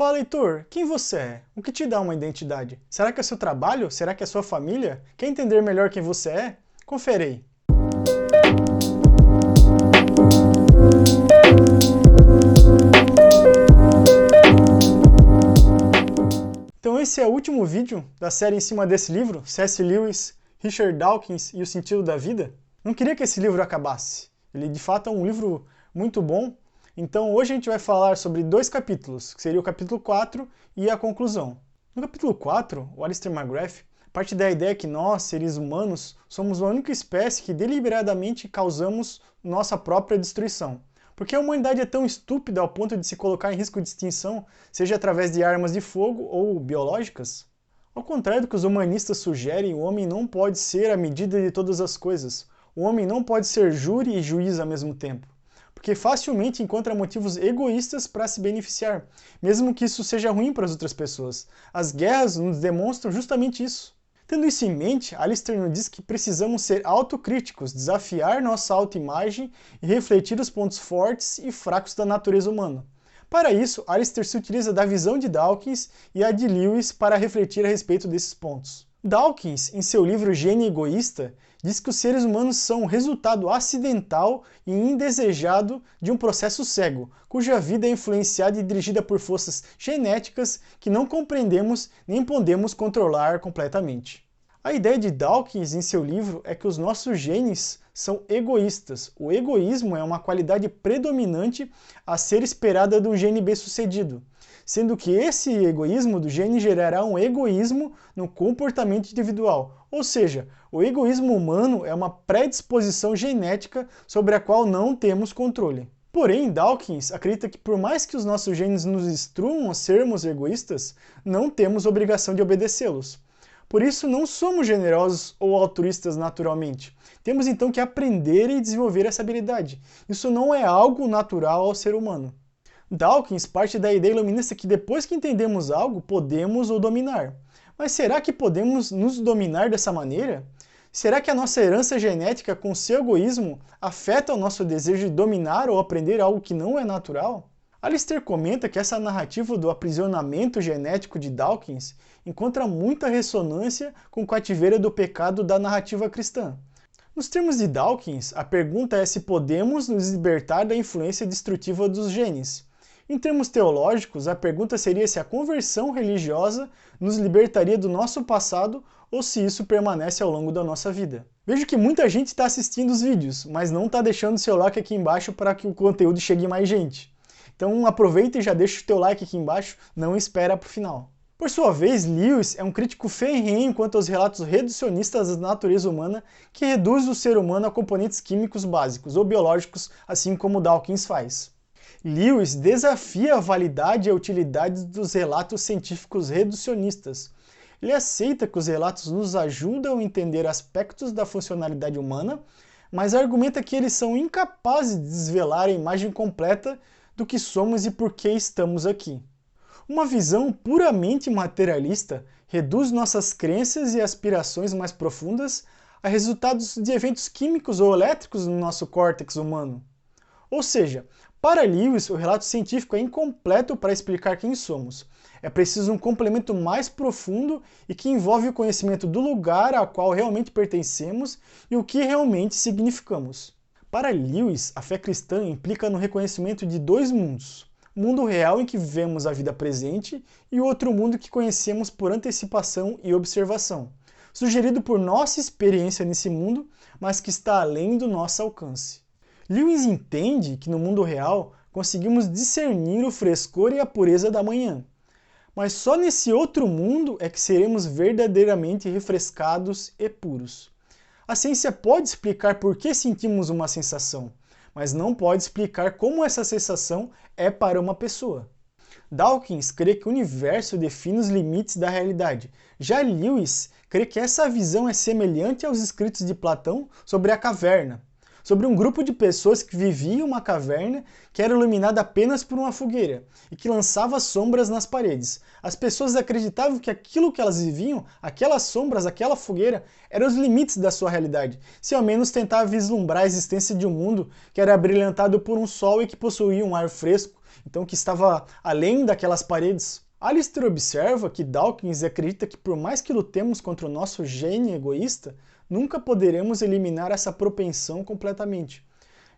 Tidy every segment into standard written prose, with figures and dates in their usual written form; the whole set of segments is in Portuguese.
Fala, leitor, quem você é? O que te dá uma identidade? Será que é seu trabalho? Será que é sua família? Quer entender melhor quem você é? Confere aí. Então esse é o último vídeo da série em cima desse livro, C.S. Lewis, Richard Dawkins e o Sentido da Vida. Não queria que esse livro acabasse. Ele de fato é um livro muito bom. Então hoje a gente vai falar sobre 2 capítulos, que seria o capítulo 4 e a conclusão. No capítulo 4, o Alistair McGrath parte da ideia que nós, seres humanos, somos a única espécie que deliberadamente causamos nossa própria destruição. Porque a humanidade é tão estúpida ao ponto de se colocar em risco de extinção, seja através de armas de fogo ou biológicas? Ao contrário do que os humanistas sugerem, o homem não pode ser a medida de todas as coisas. O homem não pode ser júri e juiz ao mesmo tempo, porque facilmente encontra motivos egoístas para se beneficiar, mesmo que isso seja ruim para as outras pessoas. As guerras nos demonstram justamente isso. Tendo isso em mente, Alistair nos diz que precisamos ser autocríticos, desafiar nossa autoimagem e refletir os pontos fortes e fracos da natureza humana. Para isso, Alistair se utiliza da visão de Dawkins e a de Lewis para refletir a respeito desses pontos. Dawkins, em seu livro Gênio Egoísta, diz que os seres humanos são o resultado acidental e indesejado de um processo cego, cuja vida é influenciada e dirigida por forças genéticas que não compreendemos nem podemos controlar completamente. A ideia de Dawkins em seu livro é que os nossos genes são egoístas. O egoísmo é uma qualidade predominante a ser esperada de um gene bem-sucedido, sendo que esse egoísmo do gene gerará um egoísmo no comportamento individual. Ou seja, o egoísmo humano é uma predisposição genética sobre a qual não temos controle. Porém, Dawkins acredita que por mais que os nossos genes nos instruam a sermos egoístas, não temos obrigação de obedecê-los. Por isso, não somos generosos ou altruístas naturalmente. Temos então que aprender e desenvolver essa habilidade. Isso não é algo natural ao ser humano. Dawkins parte da ideia iluminista que depois que entendemos algo, podemos o dominar. Mas será que podemos nos dominar dessa maneira? Será que a nossa herança genética com seu egoísmo afeta o nosso desejo de dominar ou aprender algo que não é natural? Alistair comenta que essa narrativa do aprisionamento genético de Dawkins encontra muita ressonância com o cativeiro do pecado da narrativa cristã. Nos termos de Dawkins, a pergunta é se podemos nos libertar da influência destrutiva dos genes. Em termos teológicos, a pergunta seria se a conversão religiosa nos libertaria do nosso passado ou se isso permanece ao longo da nossa vida. Vejo que muita gente está assistindo os vídeos, mas não está deixando seu like aqui embaixo para que o conteúdo chegue mais gente. Então aproveita e já deixa o teu like aqui embaixo, não espera para o final. Por sua vez, Lewis é um crítico ferrenho quanto aos relatos reducionistas da natureza humana que reduz o ser humano a componentes químicos básicos ou biológicos, assim como Dawkins faz. Lewis desafia a validade e a utilidade dos relatos científicos reducionistas. Ele aceita que os relatos nos ajudam a entender aspectos da funcionalidade humana, mas argumenta que eles são incapazes de desvelar a imagem completa do que somos e por que estamos aqui. Uma visão puramente materialista reduz nossas crenças e aspirações mais profundas a resultados de eventos químicos ou elétricos no nosso córtex humano. Ou seja, para Lewis, o relato científico é incompleto para explicar quem somos. É preciso um complemento mais profundo e que envolve o conhecimento do lugar ao qual realmente pertencemos e o que realmente significamos. Para Lewis, a fé cristã implica no reconhecimento de 2 mundos. O mundo real em que vivemos a vida presente e o outro mundo que conhecemos por antecipação e observação, sugerido por nossa experiência nesse mundo, mas que está além do nosso alcance. Lewis entende que no mundo real conseguimos discernir o frescor e a pureza da manhã, mas só nesse outro mundo é que seremos verdadeiramente refrescados e puros. A ciência pode explicar por que sentimos uma sensação, mas não pode explicar como essa sensação é para uma pessoa. Dawkins crê que o universo define os limites da realidade. Já Lewis crê que essa visão é semelhante aos escritos de Platão sobre a caverna, sobre um grupo de pessoas que viviam em uma caverna que era iluminada apenas por uma fogueira e que lançava sombras nas paredes. As pessoas acreditavam que aquilo que elas viviam, aquelas sombras, aquela fogueira, eram os limites da sua realidade, se ao menos tentava vislumbrar a existência de um mundo que era brilhantado por um sol e que possuía um ar fresco então que estava além daquelas paredes. Alistair observa que Dawkins acredita que por mais que lutemos contra o nosso gene egoísta, nunca poderemos eliminar essa propensão completamente.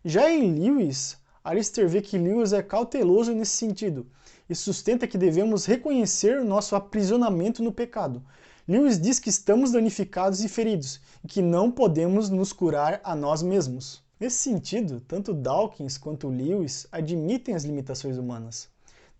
Já em Lewis, Alistair vê que Lewis é cauteloso nesse sentido e sustenta que devemos reconhecer o nosso aprisionamento no pecado. Lewis diz que estamos danificados e feridos e que não podemos nos curar a nós mesmos. Nesse sentido, tanto Dawkins quanto Lewis admitem as limitações humanas.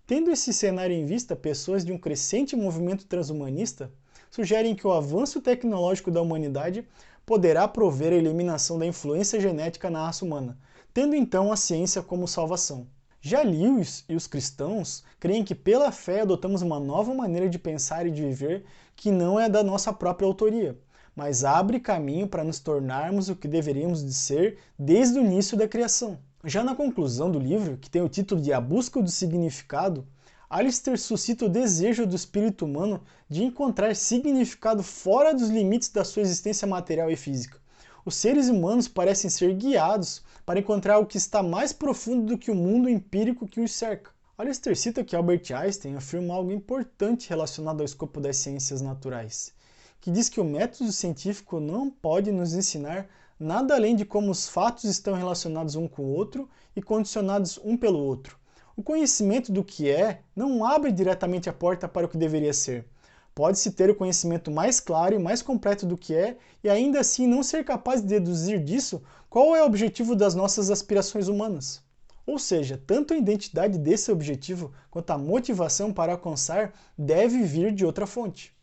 Tendo esse cenário em vista, pessoas de um crescente movimento transhumanista sugerem que o avanço tecnológico da humanidade poderá prover a eliminação da influência genética na raça humana, tendo então a ciência como salvação. Já Lewis e os cristãos creem que pela fé adotamos uma nova maneira de pensar e de viver que não é da nossa própria autoria, mas abre caminho para nos tornarmos o que deveríamos de ser desde o início da criação. Já na conclusão do livro, que tem o título de A Busca do Significado, Alistair suscita o desejo do espírito humano de encontrar significado fora dos limites da sua existência material e física. Os seres humanos parecem ser guiados para encontrar o que está mais profundo do que o mundo empírico que os cerca. Alistair cita que Albert Einstein afirma algo importante relacionado ao escopo das ciências naturais, que diz que o método científico não pode nos ensinar nada além de como os fatos estão relacionados um com o outro e condicionados um pelo outro. O conhecimento do que é não abre diretamente a porta para o que deveria ser. Pode-se ter o conhecimento mais claro e mais completo do que é e ainda assim não ser capaz de deduzir disso qual é o objetivo das nossas aspirações humanas. Ou seja, tanto a identidade desse objetivo quanto a motivação para alcançar deve vir de outra fonte.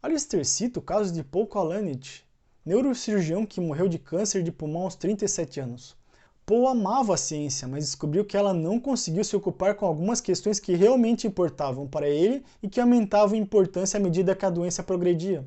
Alistair cita o caso de Paul Kalanick, neurocirurgião que morreu de câncer de pulmão aos 37 anos. Paul amava a ciência, mas descobriu que ela não conseguiu se ocupar com algumas questões que realmente importavam para ele e que aumentavam em importância à medida que a doença progredia.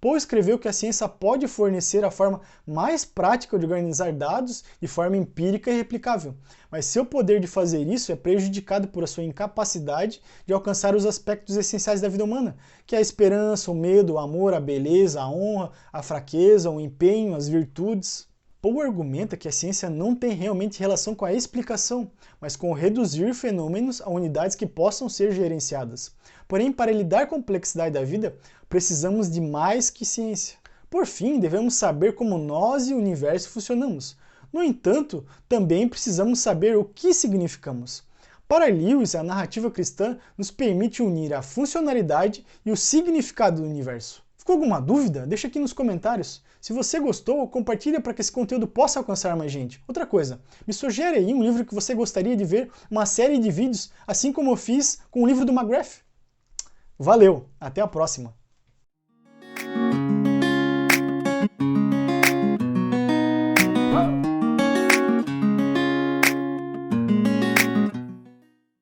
Paul escreveu que a ciência pode fornecer a forma mais prática de organizar dados de forma empírica e replicável, mas seu poder de fazer isso é prejudicado por sua incapacidade de alcançar os aspectos essenciais da vida humana, que é a esperança, o medo, o amor, a beleza, a honra, a fraqueza, o empenho, as virtudes. Paul argumenta que a ciência não tem realmente relação com a explicação, mas com reduzir fenômenos a unidades que possam ser gerenciadas. Porém, para lidar com a complexidade da vida, precisamos de mais que ciência. Por fim, devemos saber como nós e o universo funcionamos. No entanto, também precisamos saber o que significamos. Para Lewis, a narrativa cristã nos permite unir a funcionalidade e o significado do universo. Ficou alguma dúvida? Deixa aqui nos comentários. Se você gostou, compartilha para que esse conteúdo possa alcançar mais gente. Outra coisa, me sugere aí um livro que você gostaria de ver, uma série de vídeos, assim como eu fiz com o livro do McGrath. Valeu, até a próxima!